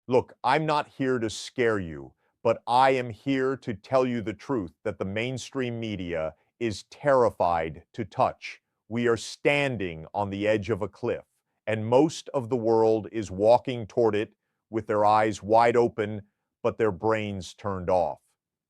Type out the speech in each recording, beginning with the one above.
Look, I'm not here to scare you, but I am here to tell you the truth that the mainstream media is terrified to touch. We are standing on the edge of a cliff, and most of the world is walking toward it with their eyes wide open, but their brains turned off.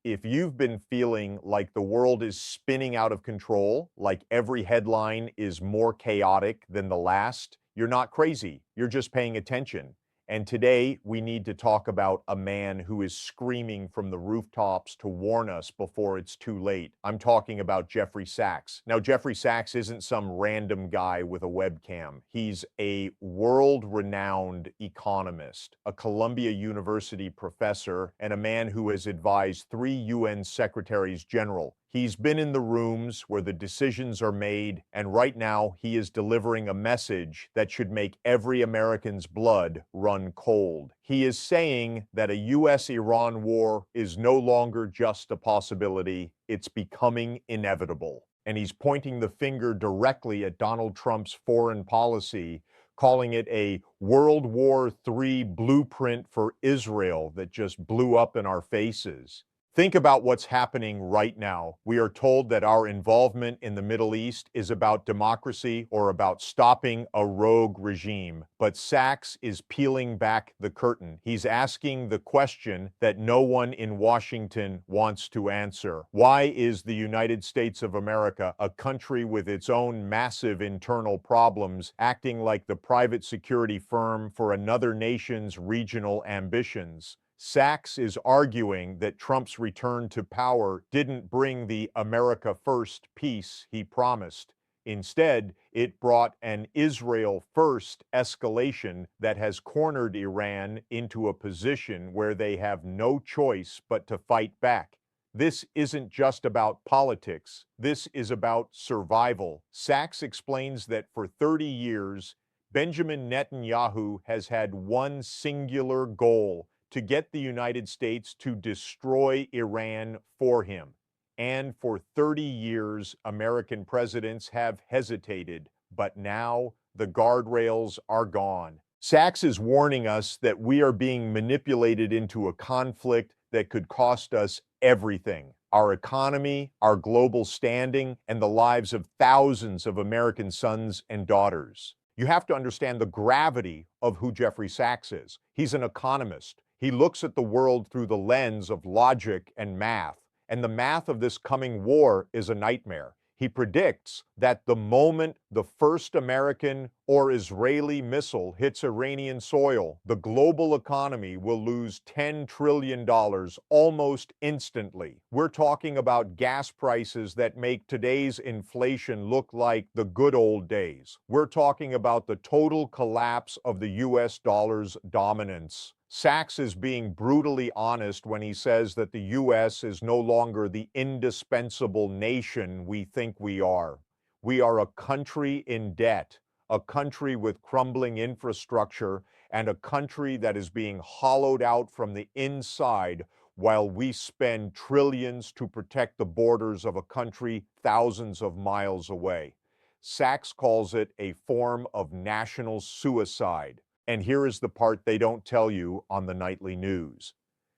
If you've been feeling like the world is spinning out of control, like every headline is more chaotic than the last, you're not crazy. You're just paying attention. And today we need to talk about a man who is screaming from the rooftops to warn us before it's too late. I'm talking about Jeffrey Sachs. Now, Jeffrey Sachs isn't some random guy with a webcam. He's a world-renowned economist, a Columbia University professor, and a man who has advised 3 UN secretaries general. He's been in the rooms where the decisions are made, and right now he is delivering a message that should make every American's blood run cold. He is saying that a US-Iran war is no longer just a possibility, it's becoming inevitable. And he's pointing the finger directly at Donald Trump's foreign policy, calling it a World War III blueprint for Israel that just blew up in our faces. Think about what's happening right now. We are told that our involvement in the Middle East is about democracy or about stopping a rogue regime. But Sachs is peeling back the curtain. He's asking the question that no one in Washington wants to answer. Why is the United States of America, a country with its own massive internal problems, acting like the private security firm for another nation's regional ambitions? Sachs is arguing that Trump's return to power didn't bring the America First peace he promised. Instead, it brought an Israel First escalation that has cornered Iran into a position where they have no choice but to fight back. This isn't just about politics. This is about survival. Sachs explains that for 30 years, Benjamin Netanyahu has had one singular goal: to get the United States to destroy Iran for him. And for 30 years, American presidents have hesitated, but now the guardrails are gone. Sachs is warning us that we are being manipulated into a conflict that could cost us everything: our economy, our global standing, and the lives of thousands of American sons and daughters. You have to understand the gravity of who Jeffrey Sachs is. He's an economist. He looks at the world through the lens of logic and math, and the math of this coming war is a nightmare. He predicts that the moment the first American or Israeli missile hits Iranian soil, the global economy will lose $10 trillion almost instantly. We're talking about gas prices that make today's inflation look like the good old days. We're talking about the total collapse of the US dollar's dominance. Sachs is being brutally honest when he says that the U.S. is no longer the indispensable nation we think we are. We are a country in debt, a country with crumbling infrastructure, and a country that is being hollowed out from the inside while we spend trillions to protect the borders of a country thousands of miles away. Sachs calls it a form of national suicide. And here is the part they don't tell you on the nightly news.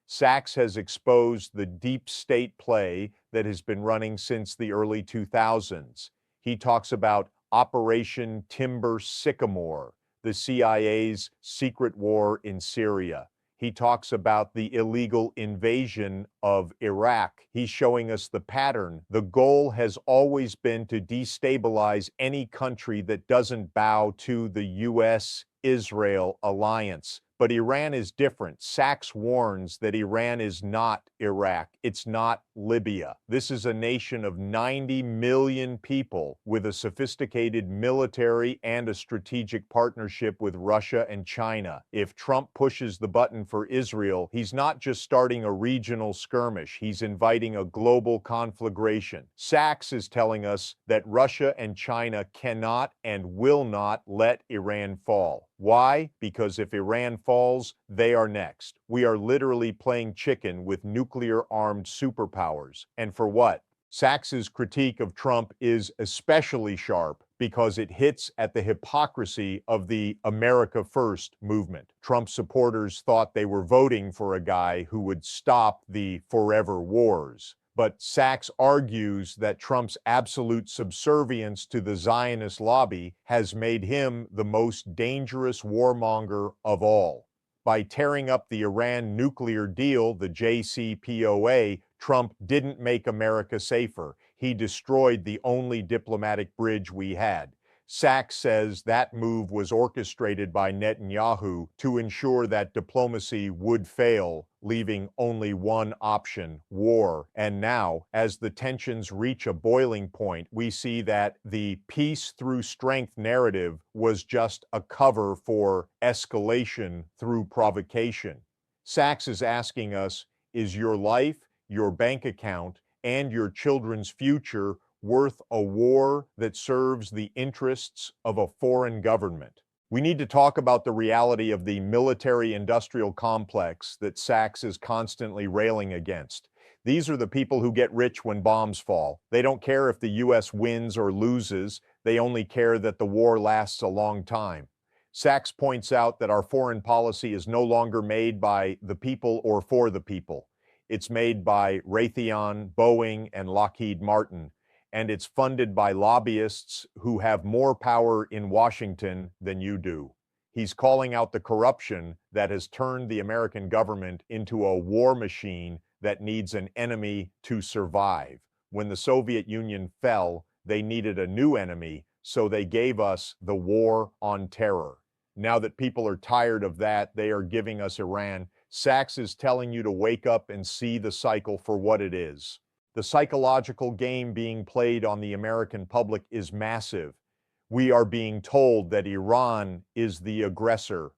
Sachs has exposed the deep state play that has been running since the early 2000s. He talks about Operation Timber Sycamore, the CIA's secret war in Syria. He talks about the illegal invasion of Iraq. He's showing us the pattern. The goal has always been to destabilize any country that doesn't bow to the US-Israel alliance. But Iran is different. Sachs warns that Iran is not Iraq. It's not Libya. This is a nation of 90 million people with a sophisticated military and a strategic partnership with Russia and China. If Trump pushes the button for Israel, he's not just starting a regional skirmish. He's inviting a global conflagration. Sachs is telling us that Russia and China cannot and will not let Iran fall. Why? Because if Iran falls, they are next. We are literally playing chicken with nuclear-armed superpowers. And for what? Sachs's critique of Trump is especially sharp because it hits at the hypocrisy of the America First movement. Trump supporters thought they were voting for a guy who would stop the forever wars. But Sachs argues that Trump's absolute subservience to the Zionist lobby has made him the most dangerous warmonger of all. By tearing up the Iran nuclear deal, the JCPOA, Trump didn't make America safer. He destroyed the only diplomatic bridge we had. Sachs says that move was orchestrated by Netanyahu to ensure that diplomacy would fail, leaving only one option: war. And now, as the tensions reach a boiling point, we see that the peace through strength narrative was just a cover for escalation through provocation. Sachs is asking us, is your life, your bank account, and your children's future worth a war that serves the interests of a foreign government? We need to talk about the reality of the military-industrial complex that Sachs is constantly railing against. These are the people who get rich when bombs fall. They don't care if the U.S. wins or loses. They only care that the war lasts a long time. Sachs points out that our foreign policy is no longer made by the people or for the people. It's made by Raytheon, Boeing, and Lockheed Martin, and it's funded by lobbyists who have more power in Washington than you do. He's calling out the corruption that has turned the American government into a war machine that needs an enemy to survive. When the Soviet Union fell, they needed a new enemy, so they gave us the war on terror. Now that people are tired of that, they are giving us Iran. Sachs is telling you to wake up and see the cycle for what it is. The psychological game being played on the American public is massive. We are being told that Iran is the aggressor,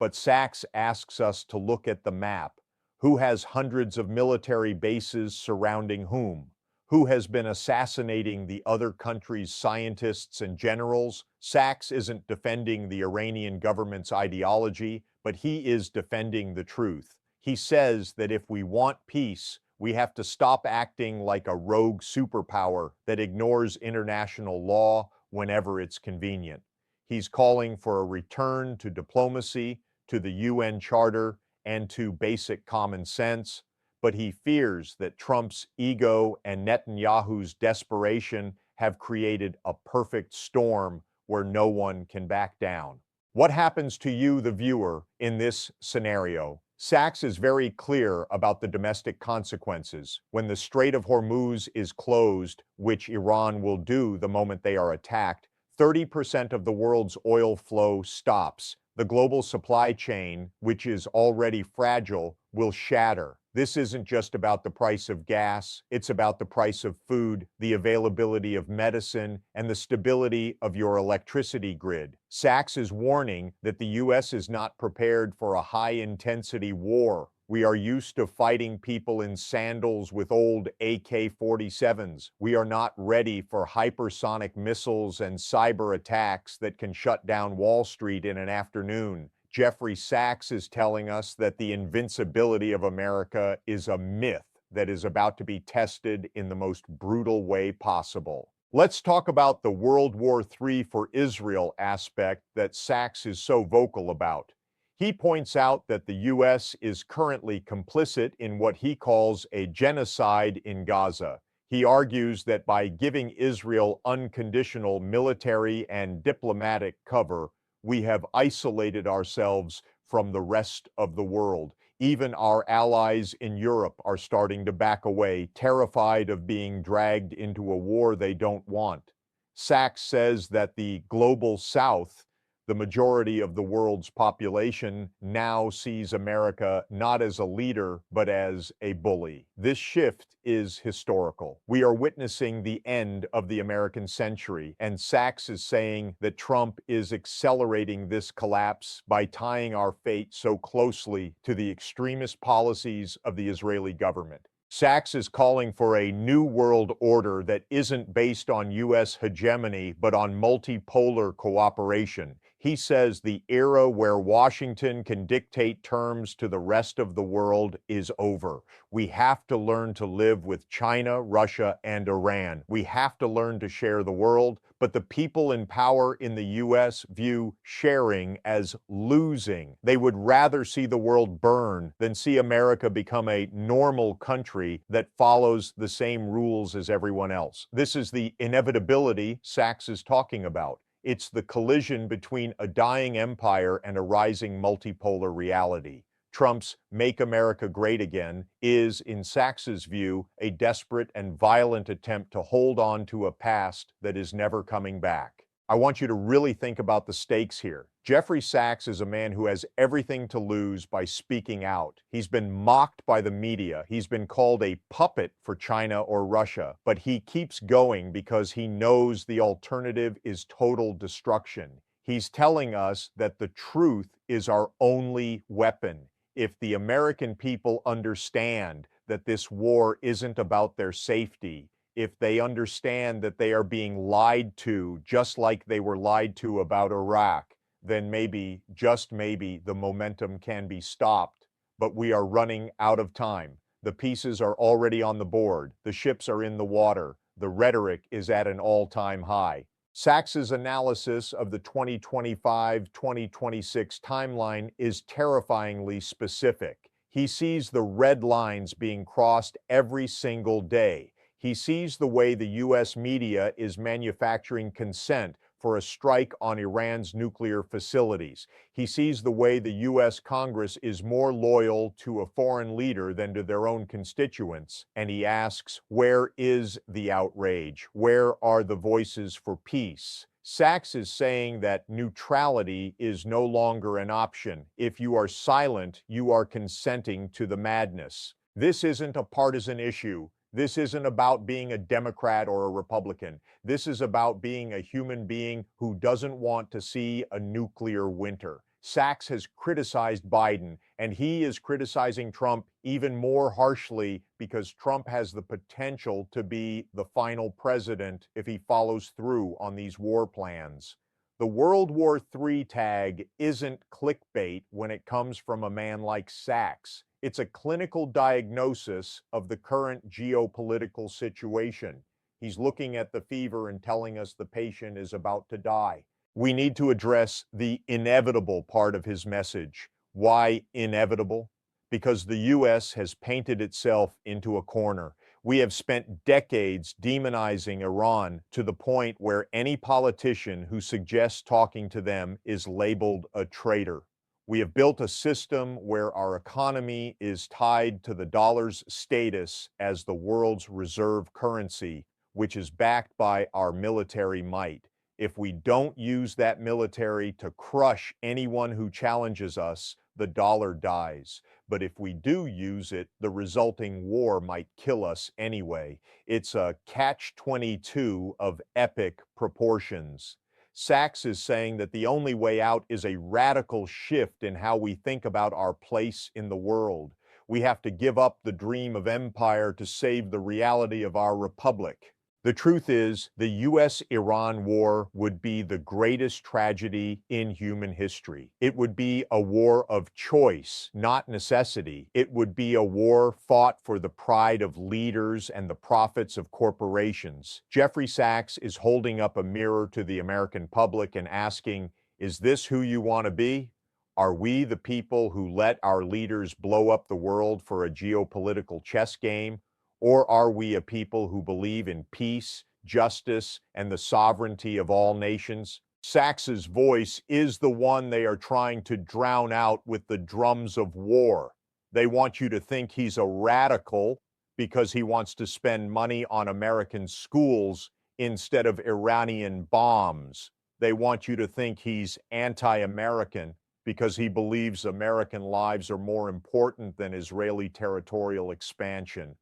but Sachs asks us to look at the map. Who has hundreds of military bases surrounding whom? Who has been assassinating the other country's scientists and generals? Sachs isn't defending the Iranian government's ideology, but he is defending the truth. He says that if we want peace, we have to stop acting like a rogue superpower that ignores international law whenever it's convenient. He's calling for a return to diplomacy, to the UN Charter, and to basic common sense, but he fears that Trump's ego and Netanyahu's desperation have created a perfect storm where no one can back down. What happens to you, the viewer, in this scenario? Sachs is very clear about the domestic consequences. When the Strait of Hormuz is closed, which Iran will do the moment they are attacked, 30% of the world's oil flow stops. The global supply chain, which is already fragile, will shatter. This isn't just about the price of gas, it's about the price of food, the availability of medicine, and the stability of your electricity grid. Sachs is warning that the U.S. is not prepared for a high-intensity war. We are used to fighting people in sandals with old AK-47s. We are not ready for hypersonic missiles and cyber attacks that can shut down Wall Street in an afternoon. Jeffrey Sachs is telling us that the invincibility of America is a myth that is about to be tested in the most brutal way possible. Let's talk about the World War III for Israel aspect that Sachs is so vocal about. He points out that the U.S. is currently complicit in what he calls a genocide in Gaza. He argues that by giving Israel unconditional military and diplomatic cover, we have isolated ourselves from the rest of the world. Even our allies in Europe are starting to back away, terrified of being dragged into a war they don't want. Sachs says that the global South, the majority of the world's population, now sees America not as a leader, but as a bully. This shift is historical. We are witnessing the end of the American century, and Sachs is saying that Trump is accelerating this collapse by tying our fate so closely to the extremist policies of the Israeli government. Sachs is calling for a new world order that isn't based on U.S. hegemony, but on multipolar cooperation. He says the era where Washington can dictate terms to the rest of the world is over. We have to learn to live with China, Russia, and Iran. We have to learn to share the world, but the people in power in the U.S. view sharing as losing. They would rather see the world burn than see America become a normal country that follows the same rules as everyone else. This is the inevitability Sachs is talking about. It's the collision between a dying empire and a rising multipolar reality. Trump's Make America Great Again is, in Sachs's view, a desperate and violent attempt to hold on to a past that is never coming back. I want you to really think about the stakes here. Jeffrey Sachs is a man who has everything to lose by speaking out. He's been mocked by the media. He's been called a puppet for China or Russia, but he keeps going because he knows the alternative is total destruction. He's telling us that the truth is our only weapon. If the American people understand that this war isn't about their safety, if they understand that they are being lied to just like they were lied to about Iraq, then maybe, just maybe, the momentum can be stopped. But we are running out of time. The pieces are already on the board. The ships are in the water. The rhetoric is at an all-time high. Sachs's analysis of the 2025-2026 timeline is terrifyingly specific. He sees the red lines being crossed every single day. He sees the way the U.S. media is manufacturing consent for a strike on Iran's nuclear facilities. He sees the way the U.S. Congress is more loyal to a foreign leader than to their own constituents. And he asks, where is the outrage? Where are the voices for peace? Sachs is saying that neutrality is no longer an option. If you are silent, you are consenting to the madness. This isn't a partisan issue. This isn't about being a Democrat or a Republican. This is about being a human being who doesn't want to see a nuclear winter. Sachs has criticized Biden, and he is criticizing Trump even more harshly because Trump has the potential to be the final president if he follows through on these war plans. The World War III tag isn't clickbait when it comes from a man like Sachs. It's a clinical diagnosis of the current geopolitical situation. He's looking at the fever and telling us the patient is about to die. We need to address the inevitable part of his message. Why inevitable? Because the U.S. has painted itself into a corner. We have spent decades demonizing Iran to the point where any politician who suggests talking to them is labeled a traitor. We have built a system where our economy is tied to the dollar's status as the world's reserve currency, which is backed by our military might. If we don't use that military to crush anyone who challenges us, the dollar dies. But if we do use it, the resulting war might kill us anyway. It's a catch-22 of epic proportions. Sachs is saying that the only way out is a radical shift in how we think about our place in the world. We have to give up the dream of empire to save the reality of our republic. The truth is, the U.S.-Iran war would be the greatest tragedy in human history. It would be a war of choice, not necessity. It would be a war fought for the pride of leaders and the profits of corporations. Jeffrey Sachs is holding up a mirror to the American public and asking, is this who you want to be? Are we the people who let our leaders blow up the world for a geopolitical chess game? Or are we a people who believe in peace, justice, and the sovereignty of all nations? Sachs's voice is the one they are trying to drown out with the drums of war. They want you to think he's a radical because he wants to spend money on American schools instead of Iranian bombs. They want you to think he's anti-American because he believes American lives are more important than Israeli territorial expansion.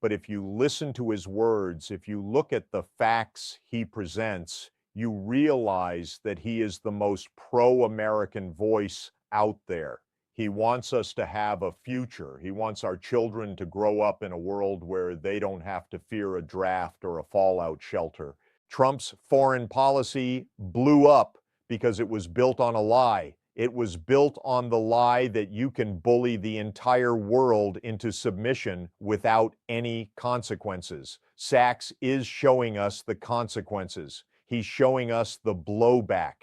But if you listen to his words, if you look at the facts he presents, you realize that he is the most pro-American voice out there. He wants us to have a future. He wants our children to grow up in a world where they don't have to fear a draft or a fallout shelter. Trump's foreign policy blew up because it was built on a lie. It was built on the lie that you can bully the entire world into submission without any consequences. Sachs is showing us the consequences. He's showing us the blowback.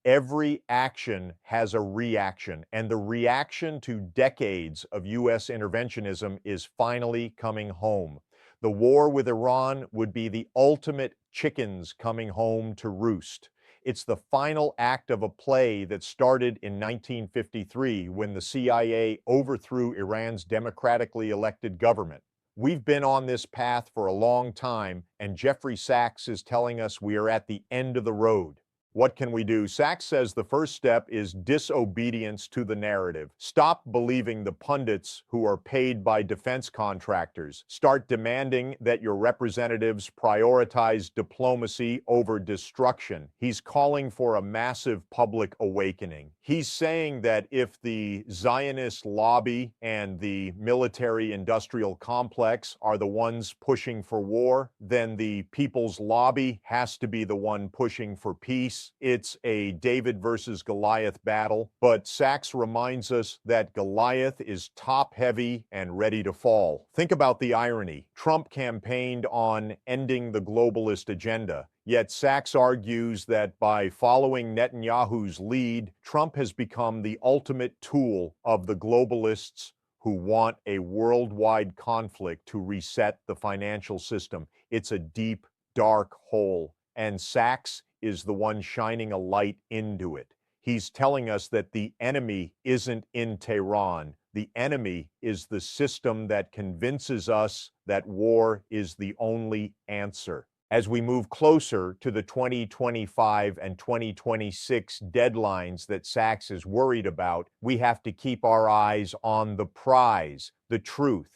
Every action has a reaction, and the reaction to decades of U.S. interventionism is finally coming home. The war with Iran would be the ultimate chickens coming home to roost. It's the final act of a play that started in 1953 when the CIA overthrew Iran's democratically elected government. We've been on this path for a long time, and Jeffrey Sachs is telling us we are at the end of the road. What can we do? Sachs says the first step is disobedience to the narrative. Stop believing the pundits who are paid by defense contractors. Start demanding that your representatives prioritize diplomacy over destruction. He's calling for a massive public awakening. He's saying that if the Zionist lobby and the military-industrial complex are the ones pushing for war, then the people's lobby has to be the one pushing for peace. It's a David versus Goliath battle, but Sachs reminds us that Goliath is top-heavy and ready to fall. Think about the irony. Trump campaigned on ending the globalist agenda. Yet Sachs argues that by following Netanyahu's lead, Trump has become the ultimate tool of the globalists who want a worldwide conflict to reset the financial system. It's a deep, dark hole, and Sachs is the one shining a light into it. He's telling us that the enemy isn't in Tehran. The enemy is the system that convinces us that war is the only answer. As we move closer to the 2025 and 2026 deadlines that Sachs is worried about, we have to keep our eyes on the prize, the truth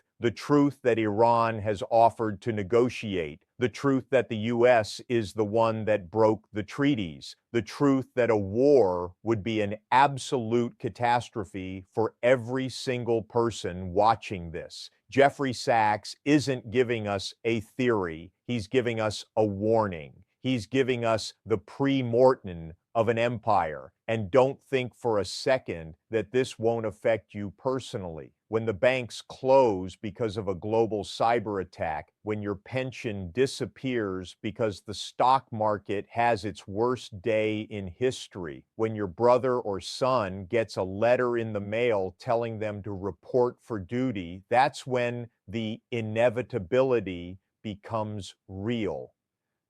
that Iran has offered to negotiate, the truth that the U.S. is the one that broke the treaties, the truth that a war would be an absolute catastrophe for every single person watching this. Jeffrey Sachs isn't giving us a theory, he's giving us a warning. He's giving us the pre-mortem of an empire. And don't think for a second that this won't affect you personally. When the banks close because of a global cyber attack, when your pension disappears because the stock market has its worst day in history, when your brother or son gets a letter in the mail telling them to report for duty, that's when the inevitability becomes real.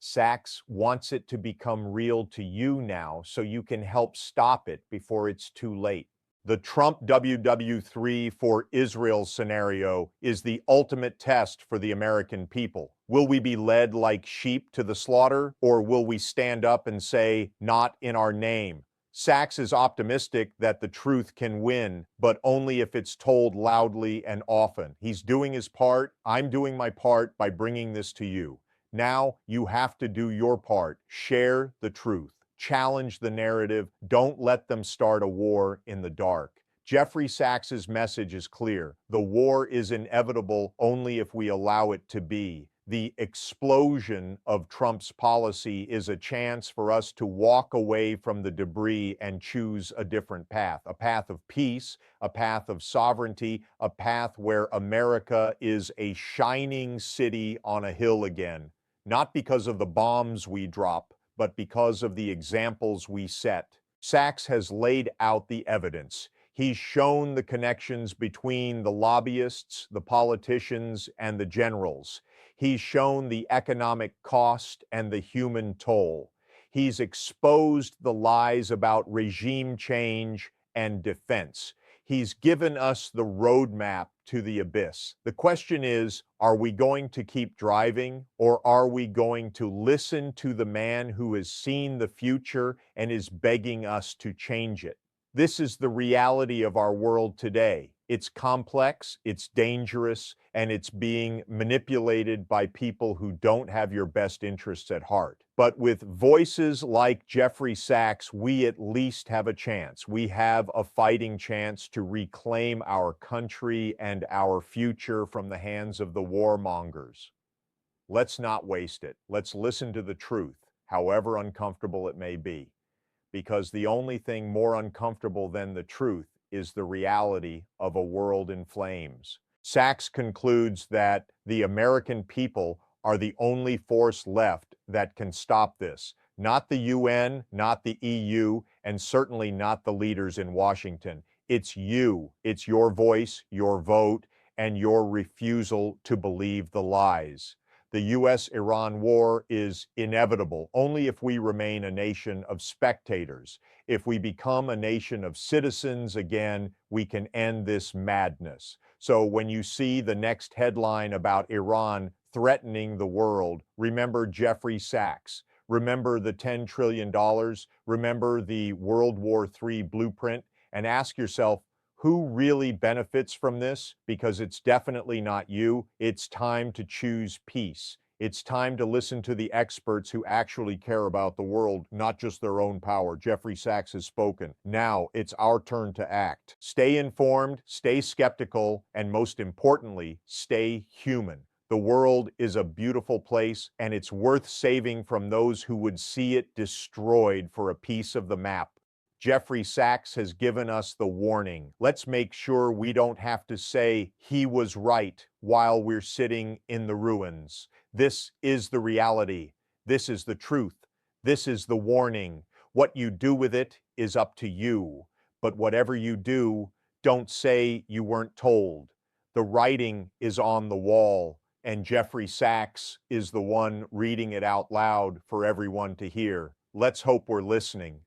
Sachs wants it to become real to you now so you can help stop it before it's too late. The Trump WW3 for Israel scenario is the ultimate test for the American people. Will we be led like sheep to the slaughter, or will we stand up and say, not in our name? Sachs is optimistic that the truth can win, but only if it's told loudly and often. He's doing his part. I'm doing my part by bringing this to you. Now you have to do your part. Share the truth. Challenge the narrative. Don't let them start a war in the dark. Jeffrey Sachs's message is clear. The war is inevitable only if we allow it to be. The explosion of Trump's policy is a chance for us to walk away from the debris and choose a different path, a path of peace, a path of sovereignty, a path where America is a shining city on a hill again. Not because of the bombs we drop, but because of the examples we set. Sachs has laid out the evidence. He's shown the connections between the lobbyists, the politicians, and the generals. He's shown the economic cost and the human toll. He's exposed the lies about regime change and defense. He's given us the roadmap to the abyss. The question is, are we going to keep driving, or are we going to listen to the man who has seen the future and is begging us to change it? This is the reality of our world today. It's complex, it's dangerous, and it's being manipulated by people who don't have your best interests at heart. But with voices like Jeffrey Sachs, we at least have a chance. We have a fighting chance to reclaim our country and our future from the hands of the warmongers. Let's not waste it. Let's listen to the truth, however uncomfortable it may be. because the only thing more uncomfortable than the truth is the reality of a world in flames. Sachs concludes that the American people are the only force left that can stop this. Not the UN, not the EU, and certainly not the leaders in Washington. It's you. It's your voice, your vote, and your refusal to believe the lies. The US-Iran war is inevitable only if we remain a nation of spectators. If we become a nation of citizens again, we can end this madness. So when you see the next headline about Iran threatening the world, remember Jeffrey Sachs. Remember the $10 trillion. Remember the World War III blueprint, and ask yourself, who really benefits from this? Because it's definitely not you. It's time to choose peace. It's time to listen to the experts who actually care about the world, not just their own power. Jeffrey Sachs has spoken. Now it's our turn to act. Stay informed, stay skeptical, and most importantly, stay human. The world is a beautiful place, and it's worth saving from those who would see it destroyed for a piece of the map. Jeffrey Sachs has given us the warning. Let's make sure we don't have to say he was right while we're sitting in the ruins. This is the reality. This is the truth. This is the warning. What you do with it is up to you. But whatever you do, don't say you weren't told. The writing is on the wall, and Jeffrey Sachs is the one reading it out loud for everyone to hear. Let's hope we're listening.